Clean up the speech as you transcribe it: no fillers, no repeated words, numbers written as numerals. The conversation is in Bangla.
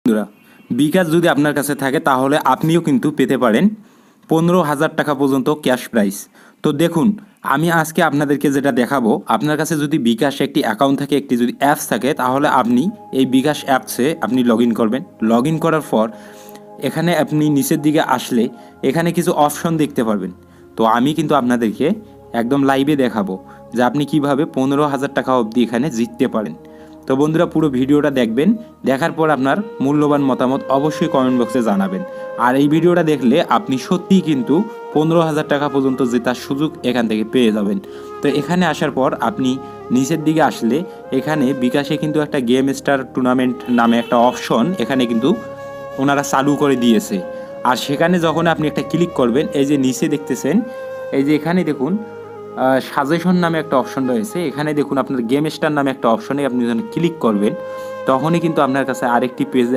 বন্ধুরা, বিকাশ যদি আপনার কাছে থাকে তাহলে আপনিও কিন্তু পেতে পারেন 15,000 টাকা পর্যন্ত ক্যাশ প্রাইস। তো দেখুন, আমি আজকে আপনাদেরকে যেটা দেখাবো, আপনার কাছে যদি বিকাশ একটি অ্যাকাউন্ট থাকে, একটি যদি অ্যাপস থাকে, তাহলে আপনি এই বিকাশ অ্যাপসে আপনি লগ ইন করবেন। লগ ইন করার পর এখানে আপনি নিচের দিকে আসলে এখানে কিছু অপশন দেখতে পারবেন। তো আমি কিন্তু আপনাদেরকে একদম লাইভে দেখাবো যে আপনি কিভাবে 15,000 টাকা অবধি এখানে জিততে পারেন। তো বন্ধুরা, পুরো ভিডিওটা দেখবেন, দেখার পর আপনার মূল্যবান মতামত অবশ্যই কমেন্ট বক্সে জানাবেন। আর এই ভিডিওটা দেখলে আপনি সত্যিই কিন্তু 15,000 টাকা পর্যন্ত জেতার সুযোগ এখান থেকে পেয়ে যাবেন। তো এখানে আসার পর আপনি নিচের দিকে আসলে এখানে বিকাশে কিন্তু একটা গেম স্টার টুর্নামেন্ট নামে একটা অপশন এখানে কিন্তু ওনারা চালু করে দিয়েছে। আর সেখানে যখন আপনি একটা ক্লিক করবেন, এই যে নিচে দেখতেছেন, এই যে এখানে দেখুন সাজেশন নামে একটা অপশন রয়েছে। এখানে দেখুন আপনার গেম স্টার নামে একটা অপশনে আপনি যখন ক্লিক করবেন, তখনই কিন্তু আপনার কাছে আরেকটি পেজে